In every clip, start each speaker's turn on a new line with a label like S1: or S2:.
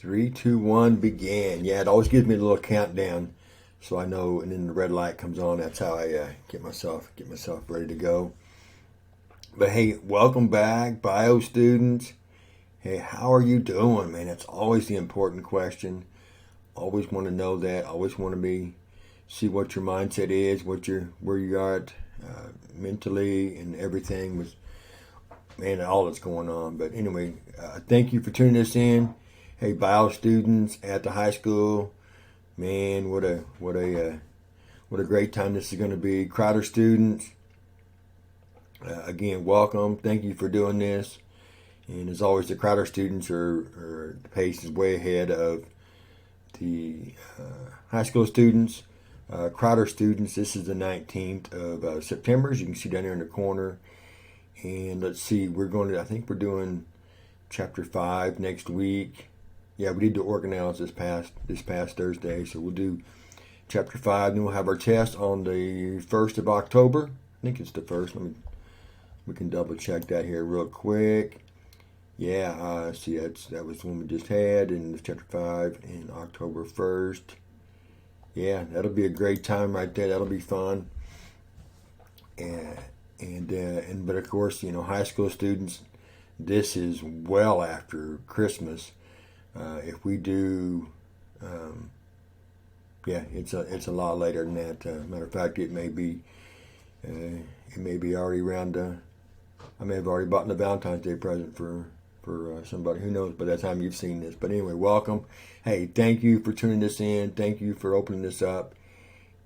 S1: Three, two, one, begin. Yeah, it always gives me a little countdown, so I know. And then the red light comes on. That's how I get myself ready to go. But hey, welcome back, bio students. Hey, how are you doing, man? That's always the important question. Always want to know that. Always want to see what your mindset is, where you are at, mentally, and everything with man, all that's going on. But anyway, thank you for tuning us in. Hey, bio students at the high school, man, what a great time this is going to be. Crowder students, again, welcome. Thank you for doing this. And as always, the Crowder students are the pace is way ahead of the high school students. Crowder students, this is the 19th of September, as you can see down there in the corner. And let's see, I think we're doing chapter 5 next week. Yeah, we did the organelles this past Thursday, so we'll do chapter 5. Then we'll have our test on the 1st of October. I think it's the 1st. We can double check that here real quick. Yeah, see, that was the one we just had, and chapter 5 in October 1st. Yeah, that'll be a great time right there. That'll be fun. But of course, high school students, this is well after Christmas. If we do, it's a lot later than that. Matter of fact, it may be already around. I may have already bought the Valentine's Day present for somebody. Who knows? By that time you've seen this. But anyway, welcome. Hey, thank you for tuning this in. Thank you for opening this up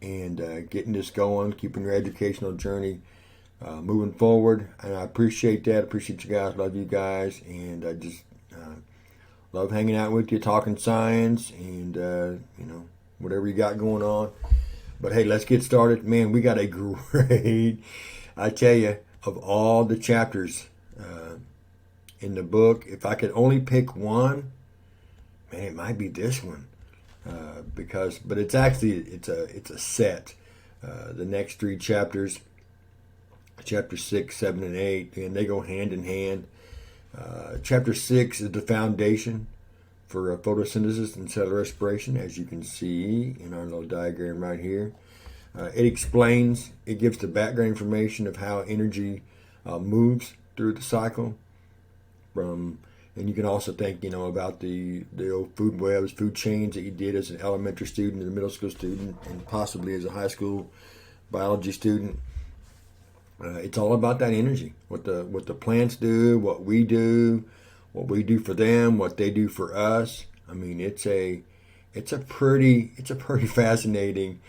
S1: and getting this going, keeping your educational journey moving forward. And I appreciate that. Appreciate you guys. Love you guys. And I just love hanging out with you, talking science, and whatever you got going on. But hey, let's get started. Man, we got a great, I tell you, of all the chapters in the book, if I could only pick one, man, it might be this one. But it's a set. The next 3 chapters, chapter 6, 7, and 8, and they go hand in hand. Chapter 6 is the foundation for photosynthesis and cellular respiration, as you can see in our little diagram right here. It gives the background information of how energy moves through the cycle. And you can also think, about the old food webs, food chains that you did as an elementary student, as a middle school student, and possibly as a high school biology student. It's all about that energy, what the plants do, what we do for them, what they do for us. I mean, it's a pretty fascinating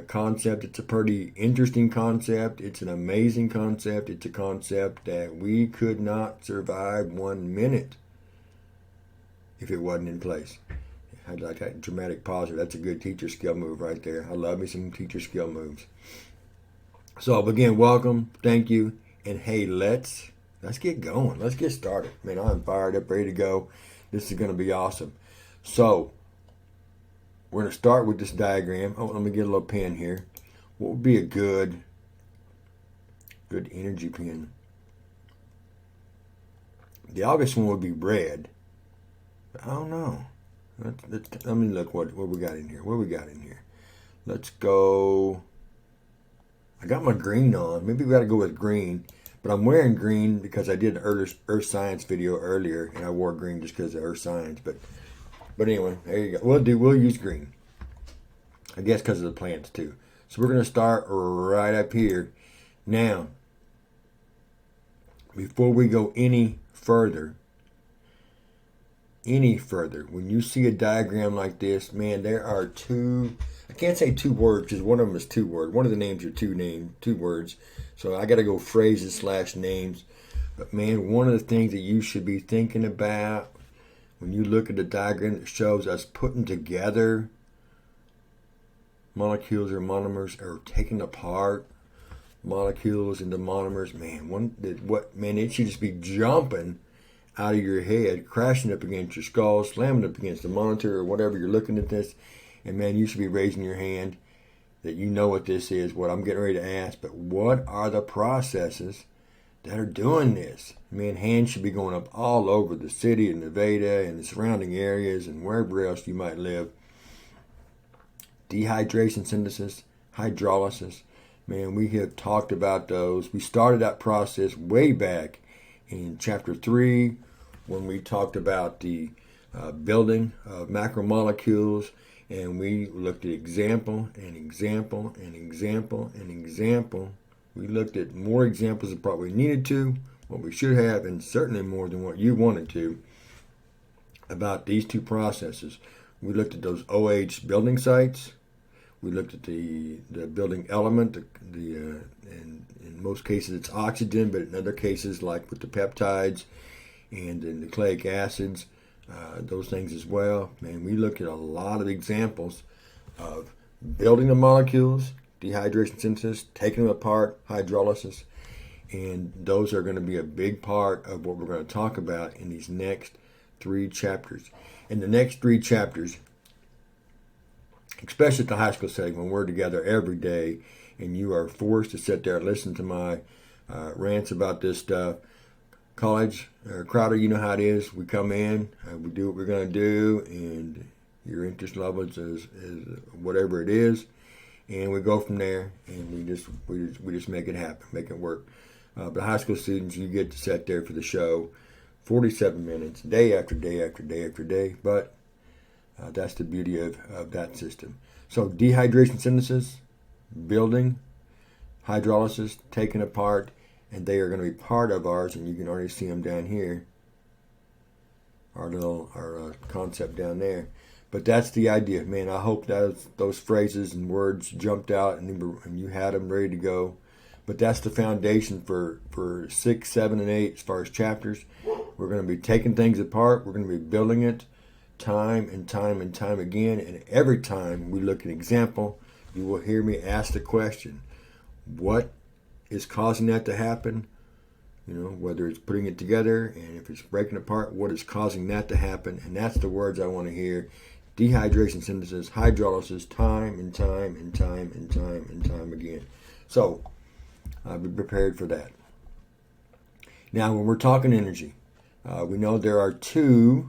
S1: concept. It's a pretty interesting concept. It's an amazing concept. It's a concept that we could not survive 1 minute if it wasn't in place. I like that dramatic pause. That's a good teacher skill move right there. I love me some teacher skill moves. So again, welcome, thank you, and hey, let's get going. Let's get started. Man, I'm fired up, ready to go. This is going to be awesome. So we're going to start with this diagram. Oh, let me get a little pen here. What would be a good energy pen? The August one would be red. But I don't know. Let me look what we got in here. What we got in here? Let's go. I got my green on. Maybe we got to go with green. But I'm wearing green because I did an Earth Science video earlier, and I wore green just because of Earth Science. But anyway, there you go. We'll use green. I guess because of the plants too. So we're going to start right up here. Now, before we go any further, when you see a diagram like this, man, there are I can't say 2 words because one of them is 2 words. One of the names are 2 words. So I got to go phrases / names. But man, one of the things that you should be thinking about when you look at the diagram that shows us putting together molecules or monomers, or taking apart molecules into monomers, man, it should just be jumping out of your head, crashing up against your skull, slamming up against the monitor or whatever you're looking at this. And man, you should be raising your hand that you know what this is, what I'm getting ready to ask. But what are the processes that are doing this. Man, hands should be going up all over the city of Nevada and the surrounding areas and wherever else you might live. Dehydration synthesis, hydrolysis. Man, we have talked about those. We started that process way back in chapter 3 when we talked about the building of macromolecules, and we looked at example and example and example and example. We looked at more examples than probably needed to, what we should have, and certainly more than what you wanted to about these two processes. We looked at those OH building sites. We looked at the building element. In most cases it's oxygen, but in other cases, like with the peptides and the nucleic acids, those things as well. Man, we looked at a lot of examples of building the molecules, dehydration synthesis, taking them apart, hydrolysis, and those are going to be a big part of what we're going to talk about in these next 3 chapters. In the next 3 chapters, especially at the high school setting, when we're together every day and you are forced to sit there and listen to my rants about this stuff. College, Crowder, you know how it is. We come in, we do what we're going to do, and your interest level is whatever it is, and we go from there, and we just make it happen, make it work. But high school students, you get to sit there for the show, 47 minutes, day after day after day after day, but that's the beauty of that system. So dehydration synthesis, building, hydrolysis, taken apart, and they are going to be part of ours, and you can already see them down here, our concept down there. But that's the idea, man. I hope that those phrases and words jumped out and you had them ready to go. But that's the foundation for 6, 7, and 8 as far as chapters. We're going to be taking things apart. We're going to be building it time and time and time again. And every time we look at an example, you will hear me ask the question, what is causing that to happen? You know, whether it's putting it together, and if it's breaking apart, what is causing that to happen? And that's the words I want to hear. Dehydration synthesis, hydrolysis, time and time and time and time and time again. So, I'll be prepared for that. Now, when we're talking energy, we know there are 2,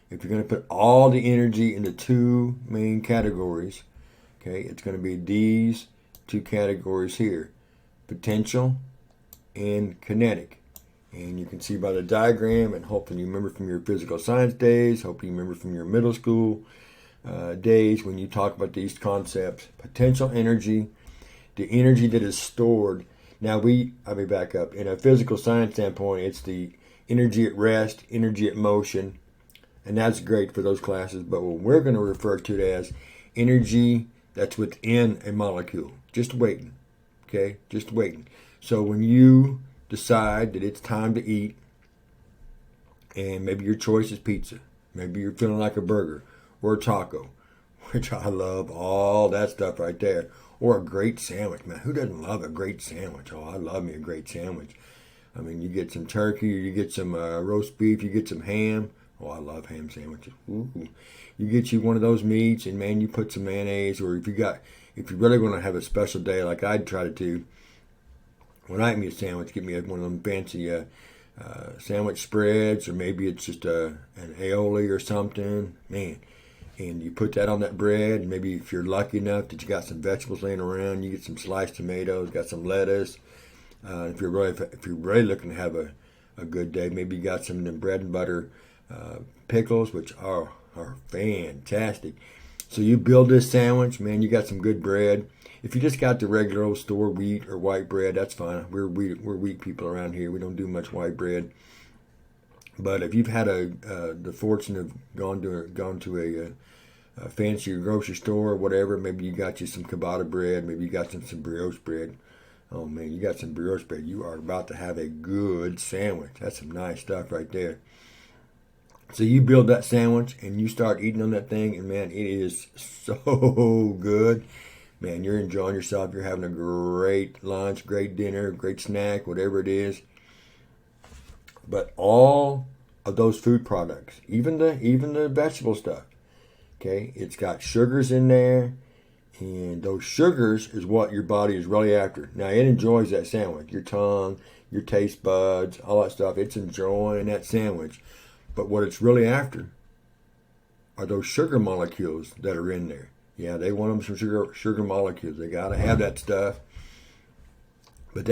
S1: if you're going to put all the energy into 2 main categories, okay, it's going to be these 2 categories here, potential and kinetic. And you can see by the diagram, and hopefully you remember from your physical science days, hopefully you remember from your middle school days when you talk about these concepts. Potential energy, the energy that is stored. Now I'll be back up. In a physical science standpoint, it's the energy at rest, energy at motion, and that's great for those classes. But what we're going to refer to it as energy that's within a molecule, just waiting. Okay, just waiting. So when you decide that it's time to eat, and maybe your choice is pizza, maybe you're feeling like a burger or a taco, which I love all that stuff right there, or a great sandwich, man. Who doesn't love a great sandwich? Oh, I love me a great sandwich. I mean, you get some turkey, or you get some roast beef, you get some ham. Oh, I love ham sandwiches. Ooh. You get you one of those meats, and man, you put some mayonnaise, or if you really want to have a special day, like I'd try to do, when I eat me a sandwich, get me one of them fancy sandwich spreads, or maybe it's just an aioli or something, man. And you put that on that bread, and maybe if you're lucky enough that you got some vegetables laying around, you get some sliced tomatoes, got some lettuce. If you're really looking to have a good day, maybe you got some of them bread and butter pickles, which are fantastic. So you build this sandwich, man. You got some good bread. If you just got the regular old store wheat or white bread, that's fine. We're wheat people around here. We don't do much white bread. But if you've had the fortune of gone to a fancy grocery store or whatever, maybe you got you some ciabatta bread, maybe you got some brioche bread. Oh man, you got some brioche bread. You are about to have a good sandwich. That's some nice stuff right there. So you build that sandwich and you start eating on that thing, and man, it is so good. Man, you're enjoying yourself. You're having a great lunch, great dinner, great snack, whatever it is. But all of those food products, even the vegetable stuff, okay, it's got sugars in there, and those sugars is what your body is really after. Now, it enjoys that sandwich. Your tongue, your taste buds, all that stuff. It's enjoying that sandwich. But what it's really after are those sugar molecules that are in there. Yeah, they want them some sugar molecules. They got to have that stuff. But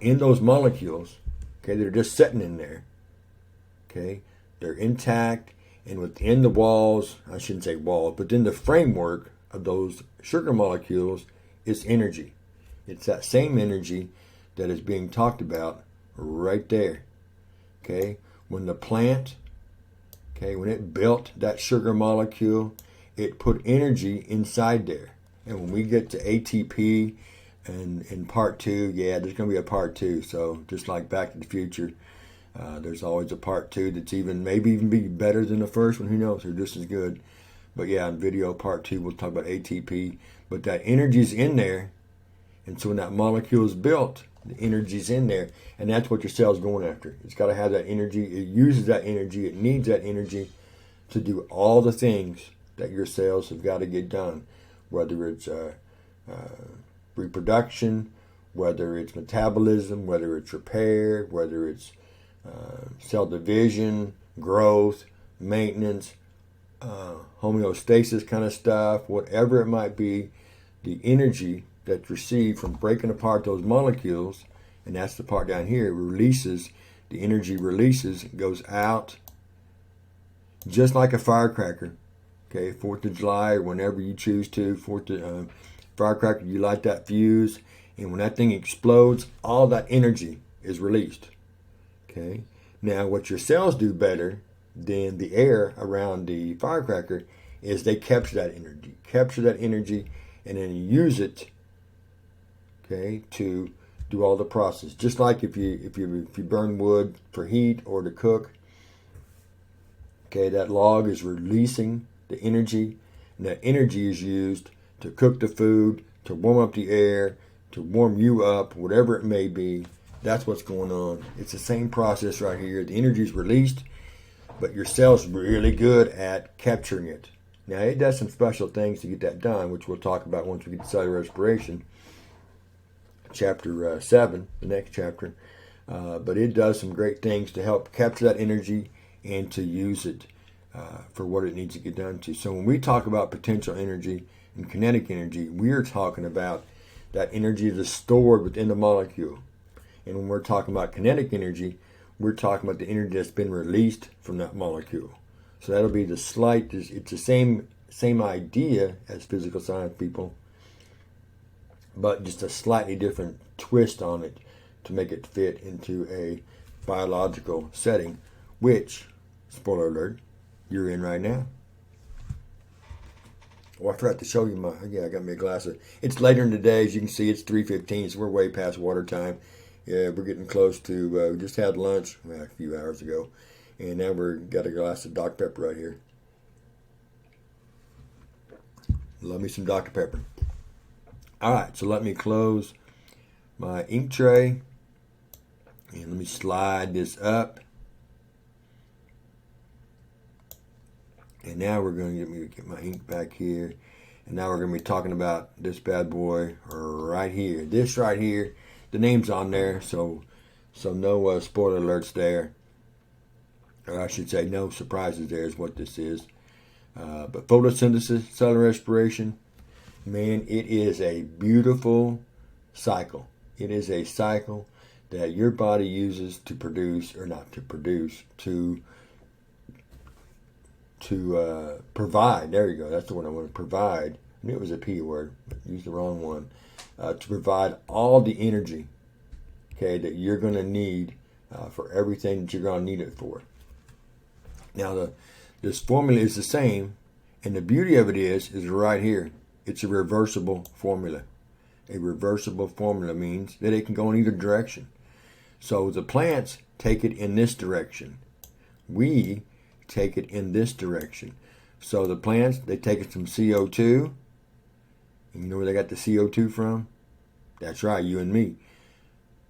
S1: in those molecules, okay, they're just sitting in there. Okay, they're intact, and within the walls, I shouldn't say walls, but in the framework of those sugar molecules is energy. It's that same energy that is being talked about right there. Okay, when the plant, when it built that sugar molecule, it put energy inside there. And when we get to ATP and in part 2, yeah, there's going to be a part 2. So just like Back to the Future, there's always a part 2 that's maybe even be better than the first one. Who knows? They're just as good. But yeah, in video part 2, we'll talk about ATP. But that energy's in there. And so when that molecule is built, the energy's in there. And that's what your cell's going after. It's got to have that energy. It uses that energy. It needs that energy to do all the things that your cells have got to get done. Whether it's reproduction, whether it's metabolism, whether it's repair, whether it's cell division, growth, maintenance, homeostasis kind of stuff, whatever it might be, the energy that's received from breaking apart those molecules, and that's the part down here, the energy releases, goes out just like a firecracker. Okay, 4th of July or whenever you choose to, firecracker, you light that fuse, and when that thing explodes, all that energy is released. Okay, now what your cells do better than the air around the firecracker is they capture that energy, and then use it, okay, to do all the process. Just like if you burn wood for heat or to cook, okay, that log is releasing the energy, and that energy is used to cook the food, to warm up the air, to warm you up, whatever it may be. That's what's going on. It's the same process right here. The energy is released, but your cell's really good at capturing it. Now, it does some special things to get that done, which we'll talk about once we get to cellular respiration, chapter 7, the next chapter. But it does some great things to help capture that energy and to use it for what it needs to get done to. So when we talk about potential energy and kinetic energy, we're talking about that energy that's stored within the molecule. And when we're talking about kinetic energy, we're talking about the energy that's been released from that molecule. So that'll be it's the same idea as physical science people, but just a slightly different twist on it to make it fit into a biological setting, which, spoiler alert, you're in right now. Oh, I forgot to show you I got me a glass of, it's later in the day, as you can see, it's 3:15, so we're way past water time. Yeah, we're getting close to, we just had lunch a few hours ago, and now we've got a glass of Dr. Pepper right here. Love me some Dr. Pepper. All right, so let me close my ink tray, and let me slide this up. And now we're going to get my ink back here. And now we're going to be talking about this bad boy right here. This right here, the name's on there, so no spoiler alerts there. Or I should say no surprises there is what this is. But photosynthesis, cellular respiration, man, it is a beautiful cycle. It is a cycle that your body uses to produce, or not to produce, to provide. There you go. That's the one I want to provide. I knew it was a P word, but used the wrong one. To provide all the energy, okay, that you're going to need for everything that you're going to need it for. Now, this formula is the same, and the beauty of it is right here. It's a reversible formula. A reversible formula means that it can go in either direction. So the plants take it in this direction. We take it in this direction. So the plants, they take it from CO2. And you know where they got the CO2 from? That's right, you and me.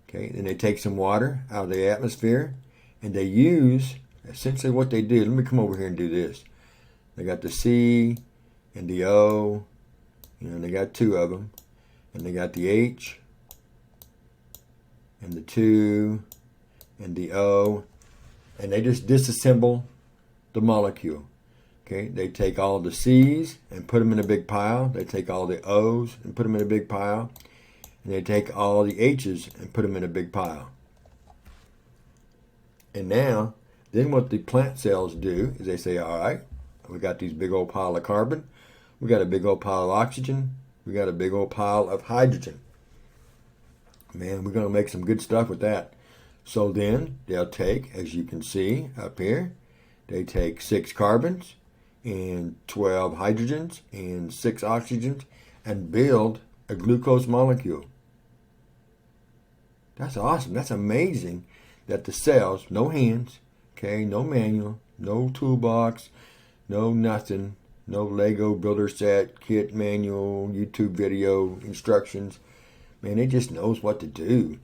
S1: Okay, then they take some water out of the atmosphere, and they use, essentially what they do, let me come over here and do this. They got the C and the O, they got two of them, and they got the H and the 2 and the O, and they just disassemble the molecule. Okay, they take all the C's and put them in a big pile. They take all the O's and put them in a big pile. And they take all the H's and put them in a big pile. And now, then what the plant cells do is they say, all right, we got these big old pile of carbon. We got a big old pile of oxygen. We got a big old pile of hydrogen. Man, we're going to make some good stuff with that. So then they'll take, as you can see up here, they take 6 carbons and 12 hydrogens and 6 oxygens and build a glucose molecule. That's awesome. That's amazing that the cells, no hands, okay, no manual, no toolbox, no nothing, no Lego builder set, kit, manual, YouTube video, instructions. Man, it just knows what to do,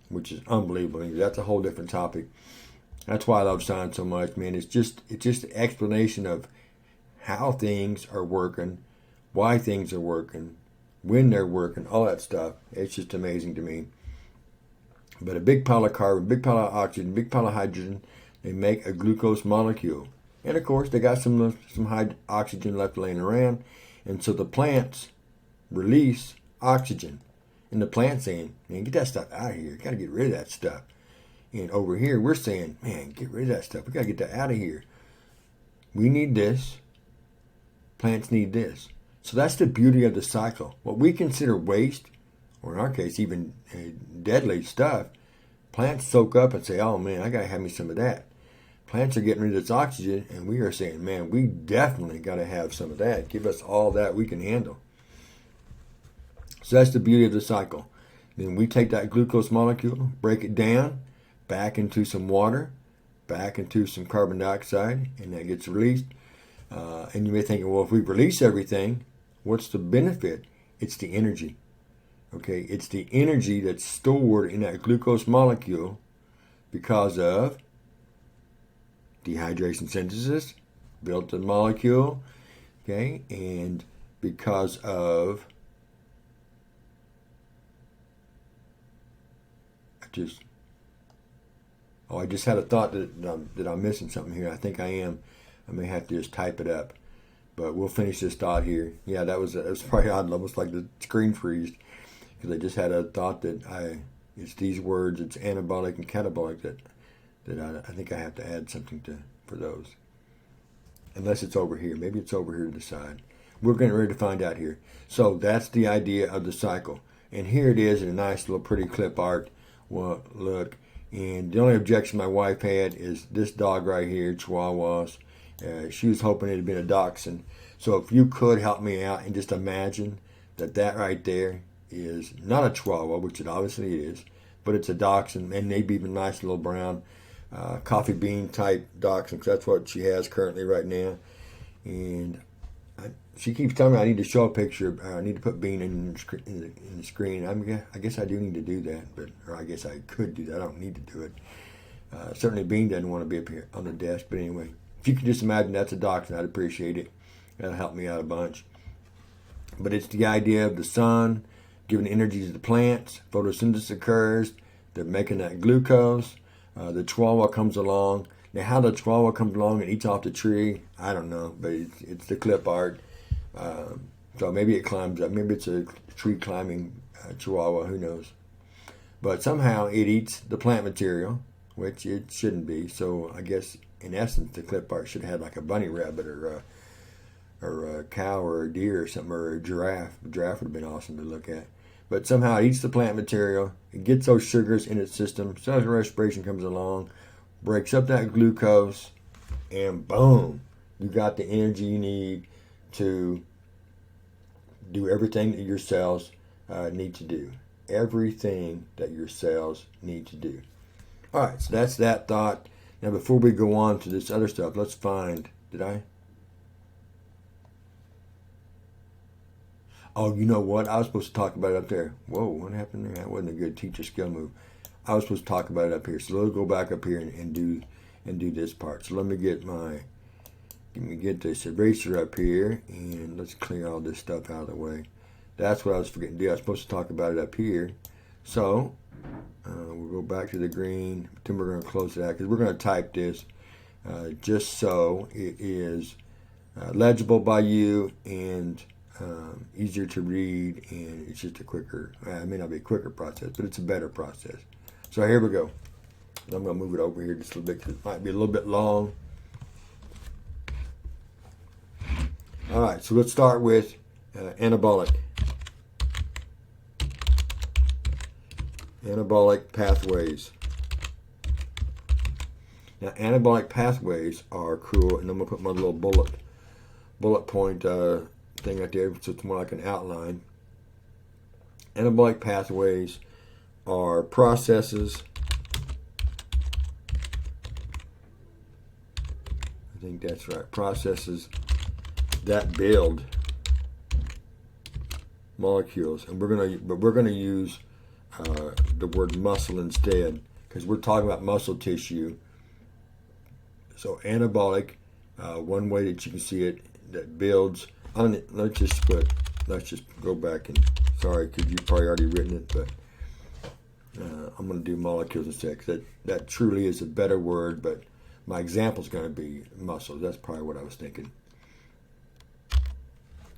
S1: which is unbelievable. That's a whole different topic. That's why I love science so much, man. It's just an explanation of how things are working, why things are working, when they're working, all that stuff. It's just amazing to me. But a big pile of carbon, big pile of oxygen, big pile of hydrogen, they make a glucose molecule. And of course, they got some oxygen left laying around. And so the plants release oxygen. And the plant's saying, man, get that stuff out of here. You got to get rid of that stuff. And over here, we're saying, man, get rid of that stuff. We got to get that out of here. We need this. Plants need this. So that's the beauty of the cycle. What we consider waste, or in our case, even deadly stuff, plants soak up and say, oh man, I got to have me some of that. Plants are getting rid of this oxygen, and we are saying, man, we definitely got to have some of that. Give us all that we can handle. So that's the beauty of the cycle. Then we take that glucose molecule, break it down, back into some water, back into some carbon dioxide, and that gets released. And you may think, well, if we release everything, what's the benefit? It's the energy. Okay, it's the energy that's stored in that glucose molecule because of dehydration synthesis, built the molecule, okay, and because of I just had a thought that I'm missing something here. I think I am. I may have to just type it up, but we'll finish this thought here. Yeah, that was probably odd, almost like the screen freezed, because I just had a thought that it's these words, it's anabolic and catabolic that I think I have to add something for those. Unless it's over here. Maybe it's over here to the side. We're getting ready to find out here. So that's the idea of the cycle. And here it is in a nice little pretty clip art look. And the only objection my wife had is this dog right here, Chihuahuas. She was hoping it had been a dachshund. So if you could help me out and just imagine that right there is not a Chihuahua, which it obviously is, but it's a dachshund, and maybe even a nice little brown coffee bean type dachshund, because that's what she has currently right now. And she keeps telling me I need to show a picture. I need to put Bean in the screen. I guess I do need to do that, or I guess I could do that. I don't need to do it. Certainly Bean doesn't want to be up here on the desk, but anyway, if you could just imagine that's a dachshund, I'd appreciate it. That'll help me out a bunch. But it's the idea of the sun giving energy to the plants. Photosynthesis occurs. They're making that glucose. The chihuahua comes along. Now, how the chihuahua comes along and eats off the tree, I don't know, but it's the clip art. So maybe it climbs up. Maybe it's a tree climbing chihuahua. Who knows? But somehow it eats the plant material, which it shouldn't be. So I guess in essence, the clip art should have like a bunny rabbit or a cow or a deer or something, or a giraffe. A giraffe would have been awesome to look at. But somehow it eats the plant material. It gets those sugars in its system. Cellular respiration comes along, breaks up that glucose, and boom, you got the energy you need to do everything that your cells need to do. Everything that your cells need to do. All right, so that's that thought. Now, before we go on to this other stuff, let's find, Oh, you know what? I was supposed to talk about it up there. Whoa, what happened there? That wasn't a good teacher skill move. I was supposed to talk about it up here. So let's go back up here and do this part. So let me get this eraser up here, and let's clear all this stuff out of the way. That's what I was forgetting to do. I was supposed to talk about it up here. So we'll go back to the green. Then we're going to close it out because we're going to type this just so it is legible by you and easier to read, and it's just a quicker, it may not be a quicker process, but it's a better process. So here we go. I'm going to move it over here just a little bit because it might be a little bit long. All right, so let's start with anabolic. Anabolic pathways. Now, anabolic pathways are cool, and I'm going to put my little bullet point thing right there, so it's more like an outline. Anabolic pathways are processes. I think that's right. Processes that build molecules, and we're gonna use the word muscle instead because we're talking about muscle tissue. So anabolic, one way that you can see it, that builds. Let's just go back and sorry, because you've probably already written it, but I'm going to do molecules instead because that truly is a better word. But my example is going to be muscles. That's probably what I was thinking.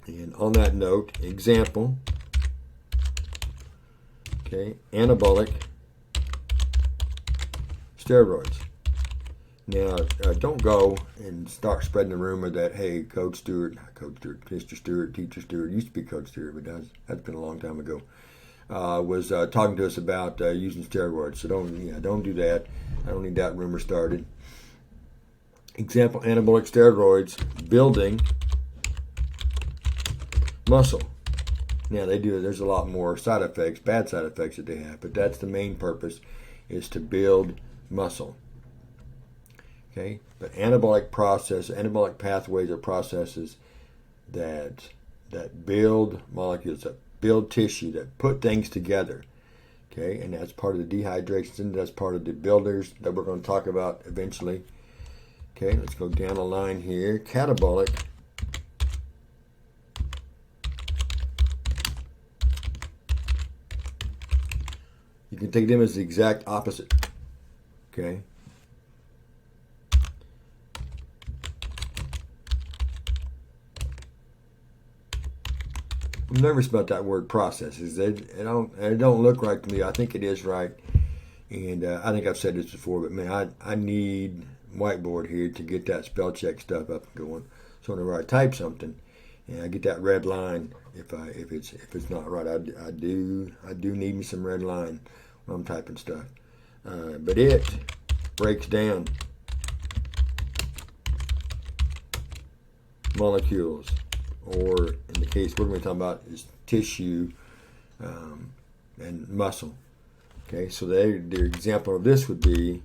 S1: And on that note, example. Okay, anabolic steroids. Now, don't go and start spreading the rumor that, hey, Mr. Stewart, Teacher Stewart, used to be Coach Stewart, but that's been a long time ago, was talking to us about using steroids. So don't do that. I don't need that rumor started. Example, anabolic steroids building muscle. Now, there's a lot more side effects, bad side effects that they have, but that's the main purpose, is to build muscle. Okay, but anabolic pathways are processes that build molecules, that build tissue, that put things together. Okay, and that's part of the dehydration. That's part of the builders that we're going to talk about eventually. Okay, let's go down the line here. Catabolic. You can take them as the exact opposite. Okay. I'm nervous about that word processes. It don't look right to me. I think it is right, and I think I've said this before. But man, I need whiteboard here to get that spell check stuff up and going. So whenever I type something, and I get that red line, if it's not right, I do need me some red line when I'm typing stuff. But it breaks down molecules. Or in the case we're going to be talking about is tissue and muscle. Okay, so the example of this would be,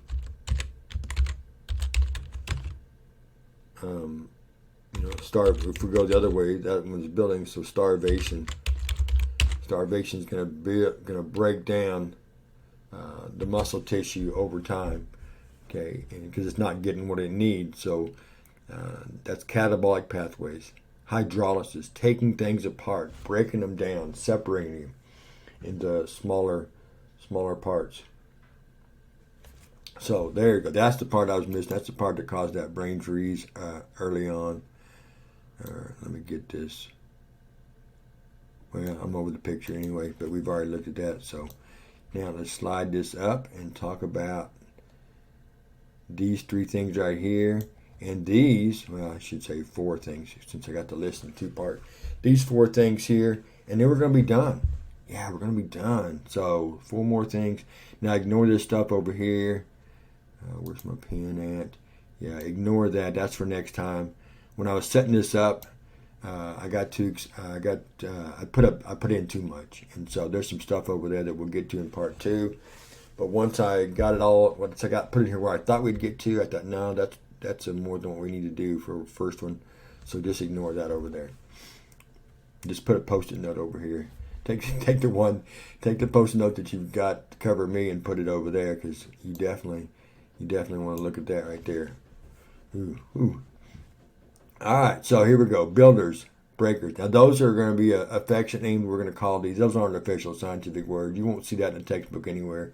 S1: if we go the other way, that one's building. So starvation. Starvation is going to break down the muscle tissue over time. Okay, because it's not getting what it needs. So that's catabolic pathways. Hydrolysis, taking things apart, breaking them down, separating them into smaller parts. So there you go. That's the part I was missing. That's the part that caused that brain freeze early on. Let me get this. Well, I'm over the picture anyway, but we've already looked at that. So now let's slide this up and talk about these three things right here. And these, well, I should say four things since I got the list in two parts. These four things here, and then we're going to be done. Yeah, we're going to be done. So 4 more things. Now ignore this stuff over here. Where's my pen at? Yeah, ignore that. That's for next time. When I was setting this up, I put in too much, and so there's some stuff over there that we'll get to in part 2. But once I got put it here where I thought we'd get to, I thought, no, that's more than what we need to do for the first one. So just ignore that over there. Just put a post-it note over here. Take the post-it note that you've got to cover me and put it over there, because you definitely want to look at that right there. Ooh. All right, so here we go. Builders, breakers. Now, those are going to be a affectionate name we're going to call these. Those aren't official scientific words. You won't see that in a textbook anywhere.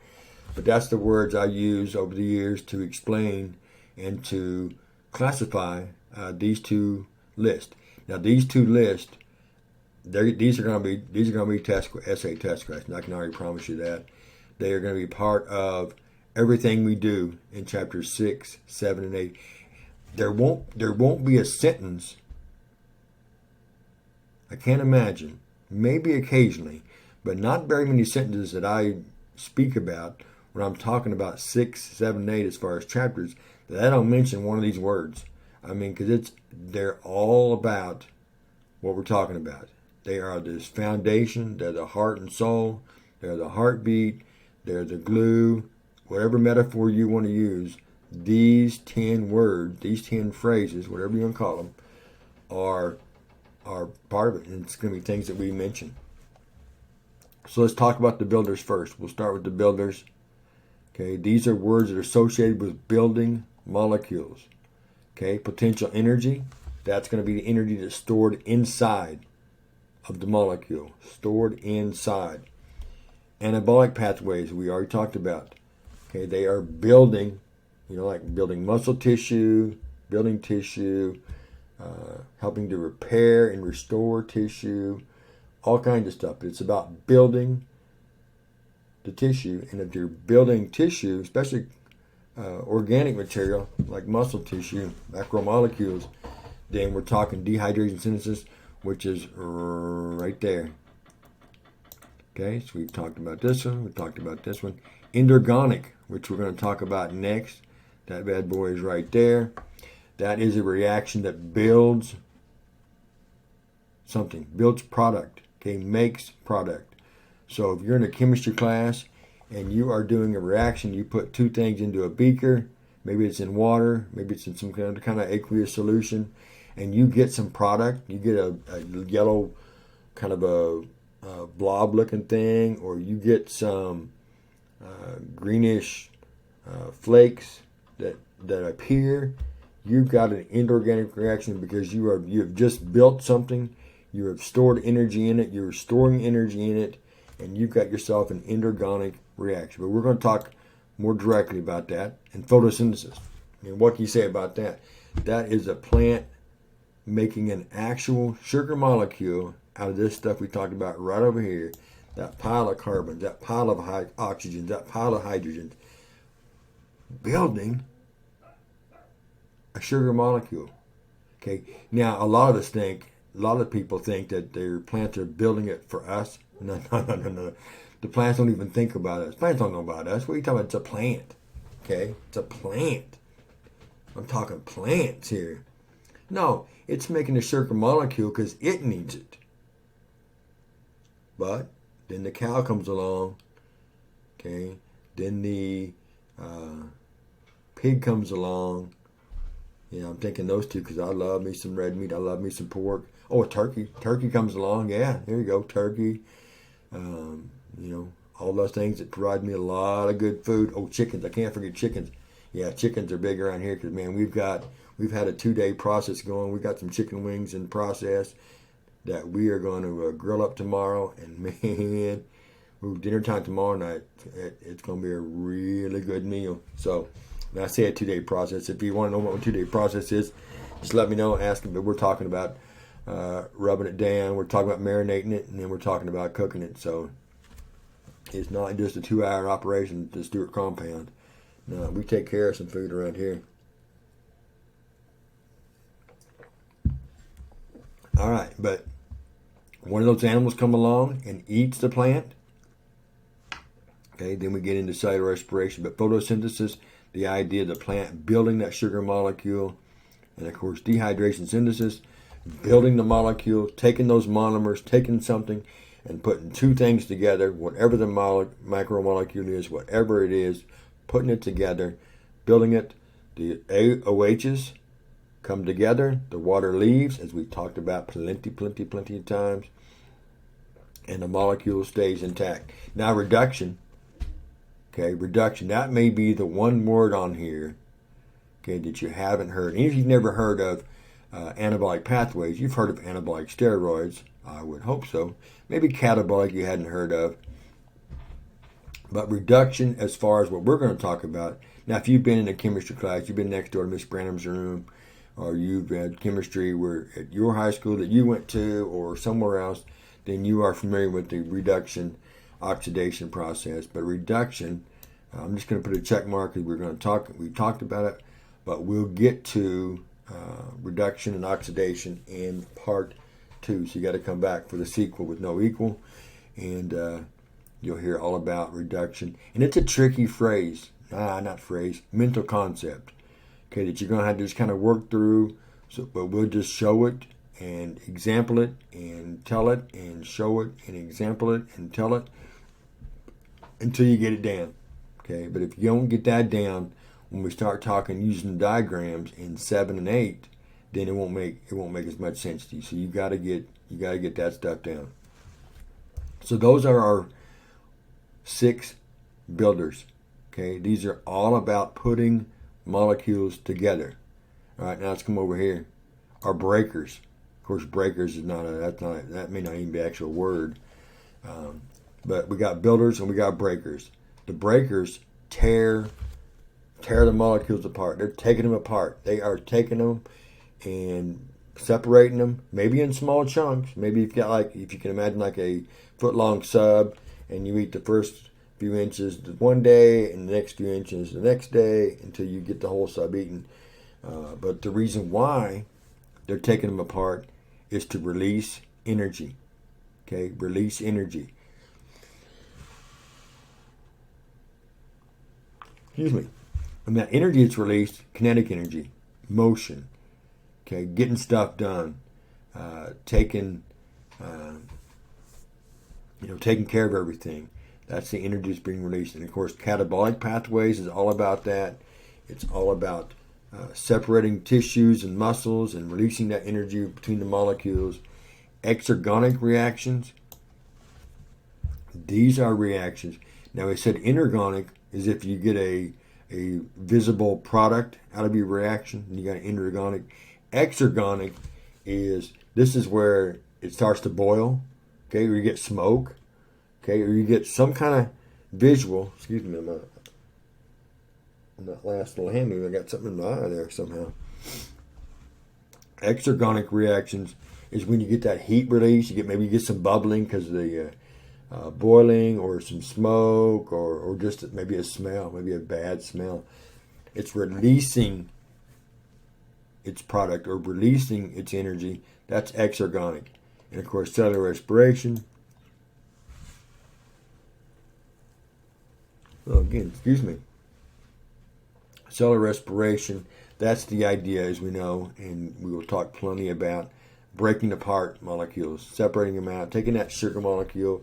S1: But that's the words I use over the years to explain and to classify these two lists. Now, these two lists, these are going to be essay test questions. I can already promise you that. They are going to be part of everything we do in chapters 6, 7, and 8. There won't be a sentence. I can't imagine. Maybe occasionally, but not very many sentences that I speak about when I'm talking about 6, 7, 8 as far as chapters that I don't mention one of these words. I mean, because they're all about what we're talking about. They are this foundation. They're the heart and soul. They're the heartbeat. They're the glue. Whatever metaphor you want to use, these 10 words, these 10 phrases, whatever you want to call them, are part of it. And it's going to be things that we mention. So let's talk about the builders first. We'll start with the builders. Okay, these are words that are associated with building molecules. Okay, potential energy, that's going to be the energy that's stored inside of the molecule, stored inside. Anabolic pathways, we already talked about. Okay, they are building, like building muscle tissue, building tissue, helping to repair and restore tissue, all kinds of stuff. It's about building the tissue, and if you're building tissue, especially organic material like muscle tissue, macromolecules, then we're talking dehydration synthesis, which is right there. Okay, so we've talked about this one, we've talked about this one. Endergonic, which we're going to talk about next. That bad boy is right there. That is a reaction that builds something, builds product, okay, makes product. So if you're in a chemistry class and you are doing a reaction, you put two things into a beaker, maybe it's in water, maybe it's in some kind of aqueous solution, and you get some product, you get a yellow kind of a blob looking thing, or you get some greenish flakes that appear, you've got an inorganic reaction because you have just built something, you have stored energy in it, you're storing energy in it, and you've got yourself an endergonic reaction. But we're going to talk more directly about that and photosynthesis. And what can you say about that? That is a plant making an actual sugar molecule out of this stuff we talked about right over here. That pile of carbons, that pile of oxygens, that pile of hydrogens, building a sugar molecule. Okay. Now, a lot of people think that their plants are building it for us. No. The plants don't even think about us. Plants don't know about us. What are you talking about? It's a plant. Okay? It's a plant. I'm talking plants here. No, it's making a sugar molecule because it needs it. But then the cow comes along. Okay? Then the pig comes along. I'm thinking those two because I love me some red meat. I love me some pork. Oh, a turkey. Turkey comes along. Yeah, there you go. Turkey. All those things that provide me a lot of good food. Oh, chickens. I can't forget chickens. Yeah, chickens are big around here because, man, we've had a 2-day process going. We've got some chicken wings in process that we are going to grill up tomorrow. And, man, dinner time tomorrow night, it's going to be a really good meal. So, when I say a 2-day process, if you want to know what a 2-day process is, just let me know, ask me. But we're talking about rubbing it down. We're talking about marinating it, and then we're talking about cooking it. So it's not just a 2-hour operation to Stewart compound. No, we take care of some food around here. All right, but one of those animals come along and eats the plant. Okay, then we get into cellular respiration. But photosynthesis, the idea of the plant building that sugar molecule, and of course dehydration synthesis, building the molecule, taking those monomers, taking something and putting two things together, whatever the macromolecule is, whatever it is, putting it together, building it. The OHs come together, the water leaves, as we talked about plenty of times, and the molecule stays intact. Now reduction, that may be the one word on here, that you haven't heard. And if you've never heard of anabolic pathways. You've heard of anabolic steroids. I would hope so. Maybe catabolic you hadn't heard of. But reduction, as far as what we're going to talk about. Now, if you've been in a chemistry class, you've been next door to Miss Branham's room, or you've had chemistry where at your high school that you went to or somewhere else, then you are familiar with the reduction oxidation process. But reduction, I'm just going to put a check mark because we talked about it, but we'll get to reduction and oxidation in part 2. So you got to come back for the sequel with no equal, and you'll hear all about reduction. And it's a tricky phrase, mental concept, okay, that you're going to have to just kind of work through. So, but we'll just show it and example it and tell it and show it and example it and tell it until you get it down, okay? But if you don't get that down, when we start talking using diagrams in 7 and 8, then it won't make as much sense to you. So you got to get that stuff down. So those are our 6 builders. Okay, these are all about putting molecules together. All right, now let's come over here. Our breakers. Of course, breakers is that may not even be an actual word. But we got builders and we got breakers. The breakers tear the molecules apart. They're taking them apart. They are taking them and separating them, maybe in small chunks. Maybe if you can imagine like a foot-long sub, and you eat the first few inches one day and the next few inches the next day until you get the whole sub eaten. But the reason why they're taking them apart is to release energy. Okay, release energy. Excuse me. And that energy is released, kinetic energy, motion. Okay, getting stuff done, taking care of everything. That's the energy that's being released. And of course, catabolic pathways is all about that. It's all about separating tissues and muscles and releasing that energy between the molecules. Exergonic reactions. These are reactions. Now, I said inorganic is if you get a visible product out of your reaction, and you got an inorganic. Exergonic this is where it starts to boil, okay, or you get smoke, okay, or you get some kind of visual. Excuse me, I'm that last little hand move, I got something in my eye there somehow. Exergonic reactions is when you get that heat release. You get some bubbling because of the boiling, or some smoke, or just maybe a smell, maybe a bad smell. It's releasing its product or releasing its energy. That's exergonic. And of course, cellular respiration. Oh, again, excuse me. Cellular respiration, that's the idea, as we know, and we will talk plenty about breaking apart molecules, separating them out, taking that sugar molecule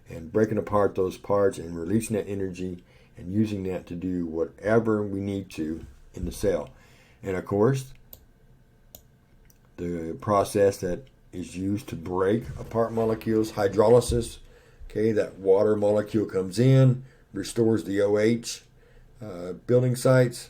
S1: and breaking apart those parts and releasing that energy and using that to do whatever we need to in the cell. And of course, the process that is used to break apart molecules, hydrolysis. Okay, that water molecule comes in, restores the OH bonding sites,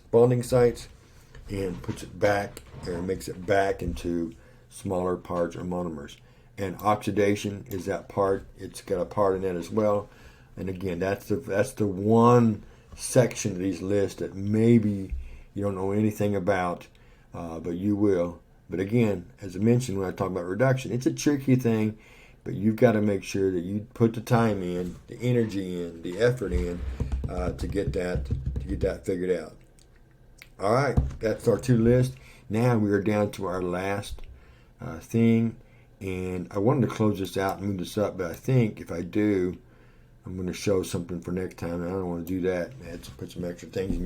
S1: and puts it back, or makes it back into smaller parts or monomers. And oxidation is that part. It's got a part in that as well. And again, that's the one section of these lists that maybe you don't know anything about, but you will. But again, as I mentioned when I talk about reduction, it's a tricky thing, but you've got to make sure that you put the time in, the energy in, the effort in to get that figured out. All right, that's our 2 lists. Now we are down to our last thing, and I wanted to close this out and move this up, but I think if I do, I'm going to show something for next time, and I don't want to do that. I had to put some extra things in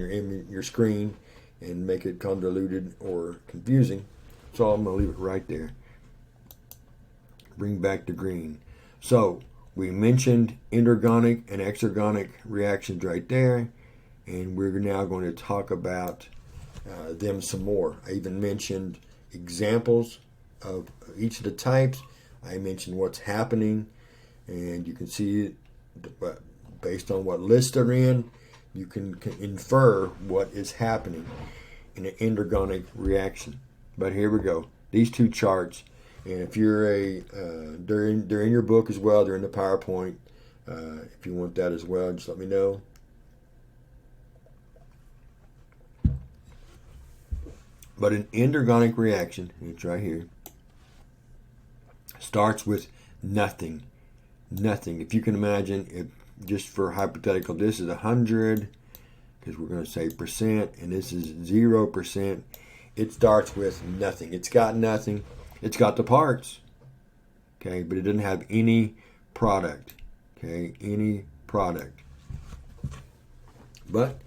S1: your screen and make it convoluted or confusing. So I'm going to leave it right there. Bring back the green. So we mentioned inorganic and exergonic reactions right there, and we're now going to talk about them some more. I even mentioned examples of each of the types. I mentioned what's happening, and you can see based on what list they're in, you can infer what is happening in an inorganic reaction. But here we go. these two charts. And if you're they're in your book as well. They're in the PowerPoint. If you want that as well, just let me know. But an endergonic reaction, it's right here, starts with nothing. Nothing. If you can imagine, if just for hypothetical, this is 100, because we're going to say percent, and this is 0%. It starts with nothing. It's got nothing. It's got the parts, okay, but it doesn't have any product, okay, any product. But,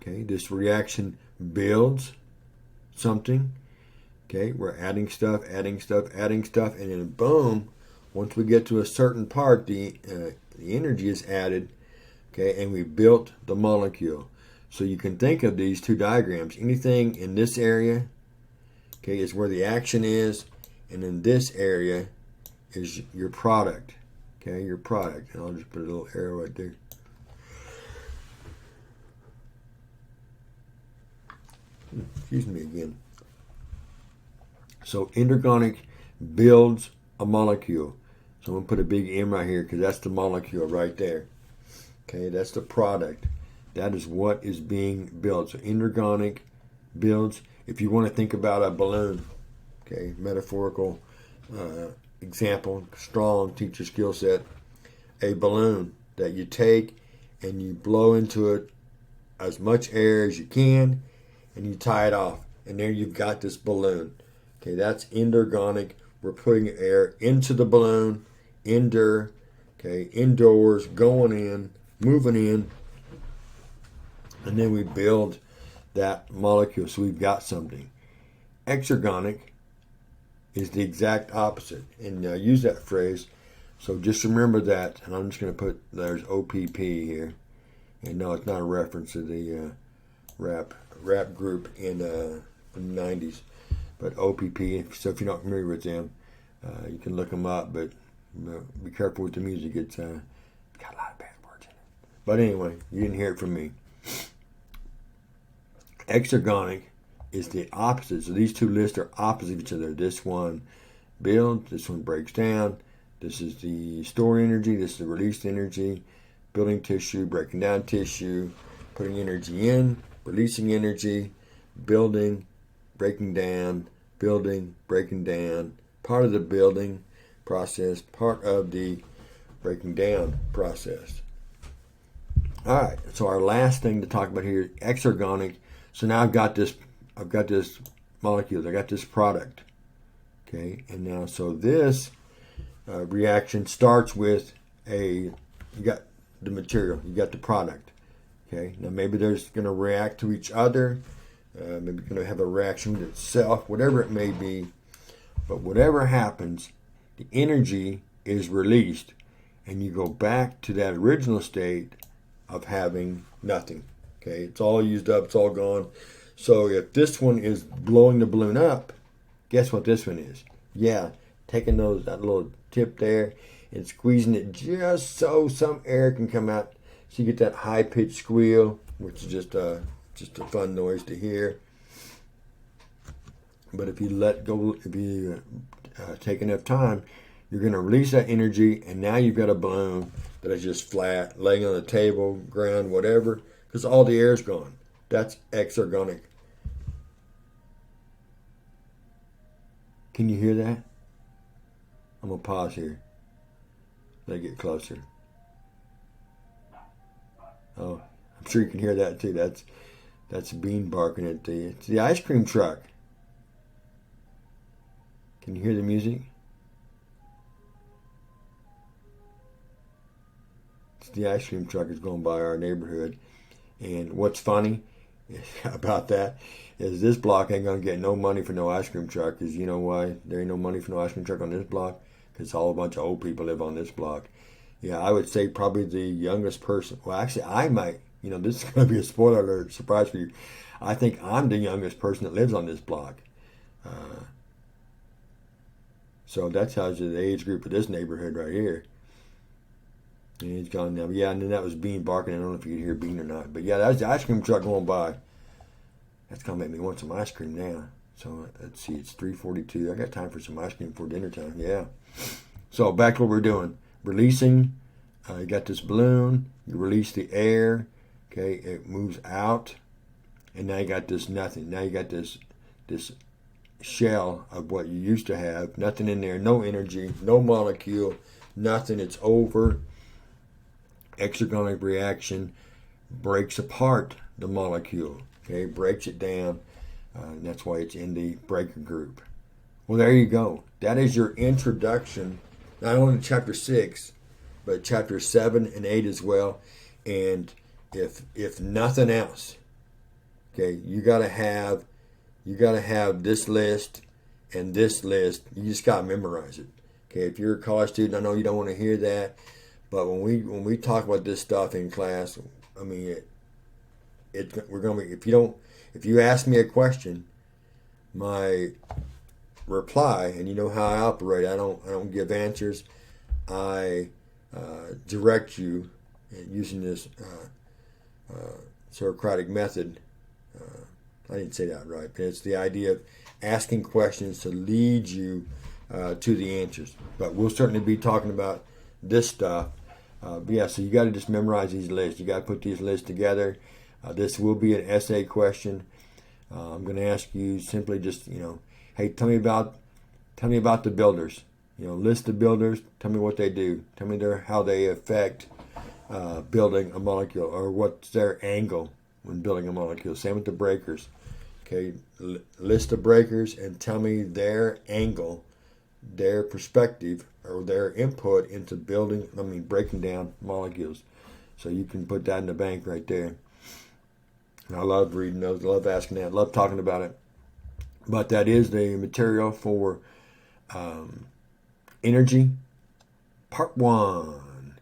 S1: okay, this reaction builds something, okay, we're adding stuff, and then boom, once we get to a certain part, the energy is added, okay, and we built the molecule. So you can think of these two diagrams. Anything in this area, okay, is where the action is, and in this area is your product, okay, your product. And I'll just put a little arrow right there. Excuse me again. So endergonic builds a molecule. So I'm going to put a big M right here because that's the molecule right there. Okay, that's the product. That is what is being built. So endergonic builds. If you want to think about a balloon, okay, metaphorical example, strong teacher skill set, a balloon that you take and you blow into it as much air as you can, and you tie it off, and there you've got this balloon. Okay, that's endergonic. We're putting air into the balloon, okay, indoors, going in, moving in, and then we build that molecule, so we've got something. Exergonic is the exact opposite, and use that phrase. So just remember that, and I'm just going to put, there's OPP here, and no, it's not a reference to the rap group in the 90s, but OPP. So if you're not familiar with them, you can look them up, but be careful with the music. It's got a lot of bad words in it. But anyway, you didn't hear it from me. Exergonic is the opposite. So these two lists are opposite of each other. This one builds, this one breaks down. This is the stored energy, this is the released energy, building tissue, breaking down tissue, putting energy in, releasing energy, building, breaking down, building, breaking down, part of the building process, part of the breaking down process. All right, so our last thing to talk about here, exergonic. So now I've got this molecule, I got this product, okay, and now so this reaction starts with you got the material, you got the product, okay. Now maybe there's going to react to each other, maybe going to have a reaction with itself, whatever it may be, but whatever happens, the energy is released, and you go back to that original state of having nothing. Okay, it's all used up, it's all gone. So if this one is blowing the balloon up, guess what this one is? Yeah, taking that little tip there and squeezing it just so some air can come out, so you get that high-pitched squeal, which is just a fun noise to hear. But if you let go, if you take enough time, you're going to release that energy, and now you've got a balloon that is just flat, laying on the table, ground, whatever, because all the air is gone. That's exergonic. Can you hear that? I'm going to pause here. Let it get closer. Oh, I'm sure you can hear that too. That's Bean barking at it's the ice cream truck. Can you hear the music? It's the ice cream truck is going by our neighborhood. And what's funny about that is this block ain't going to get no money for no ice cream truck, because you know why there ain't no money for no ice cream truck on this block? Because all a bunch of old people live on this block. Yeah, I would say probably the youngest person. Well, actually, I might. This is going to be a spoiler alert, surprise for you. I think I'm the youngest person that lives on this block. So that tells you the age group of this neighborhood right here. And he's gone now. Yeah, and then that was Bean barking. I don't know if you could hear Bean or not. But yeah, that was the ice cream truck going by. That's going to make me want some ice cream now. So let's see, it's 3:42. I got time for some ice cream before dinner time. Yeah. So back to what we're doing. Releasing. You got this balloon. You release the air. Okay, it moves out, and now you got this nothing. Now you got this shell of what you used to have. Nothing in there. No energy. No molecule. Nothing. It's over. Exergonic reaction breaks apart the molecule. Okay, breaks it down. That's why it's in the breaker group. Well, there you go. That is your introduction, not only to chapter 6, but chapter 7 and 8 as well. And if nothing else, okay, you gotta have this list and this list. You just gotta memorize it. Okay, if you're a college student, I know you don't want to hear that, but when we talk about this stuff in class, I mean, we're gonna be, if you ask me a question, my reply, and you know how I operate, I don't give answers. I direct you using this Socratic method. I didn't say that right, but it's the idea of asking questions to lead you to the answers. But we'll certainly be talking about this stuff. But yeah, so you got to just memorize these lists. You got to put these lists together. This will be an essay question. I'm going to ask you simply just, hey, tell me about the builders. List the builders. Tell me what they do. Tell me how they affect building a molecule, or what's their angle when building a molecule. Same with the breakers. Okay, list the breakers and tell me their angle, their perspective, or their input into breaking down molecules. So you can put that in the bank right there. And I love reading those, love asking that, love talking about it. But that is the material for energy part 1.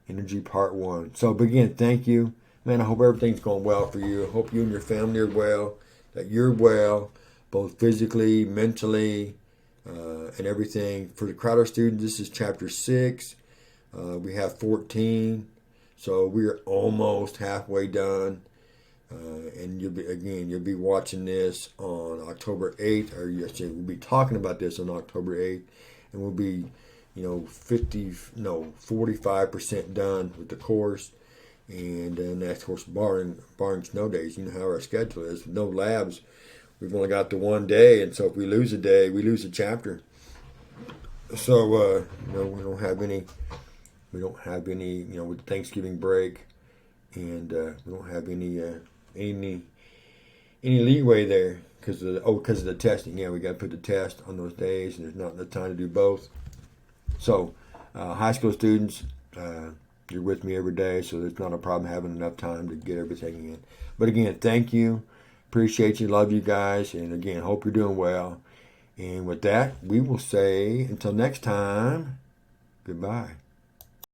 S1: Energy part 1. So again, thank you. Man, I hope everything's going well for you. I hope you and your family are well, that you're well, both physically, mentally, and everything. For the Crowder students, this is chapter 6. We have 14. So we're almost halfway done. And you'll be watching this on October 8th, or we'll be talking about this on October 8th, and we'll be, 45% done with the course, and then that's, of course, barring snow days. You know how our schedule is. No labs. We've only got the one day, and so if we lose a day, we lose a chapter. So we don't have any. With Thanksgiving break, and we don't have any leeway there because of the testing. Yeah, we got to put the test on those days, and there's not enough time to do both. So, high school students, you're with me every day, so there's not a problem having enough time to get everything in. But again, thank you, appreciate you, love you guys, and again, hope you're doing well. And with that, we will say until next time, goodbye.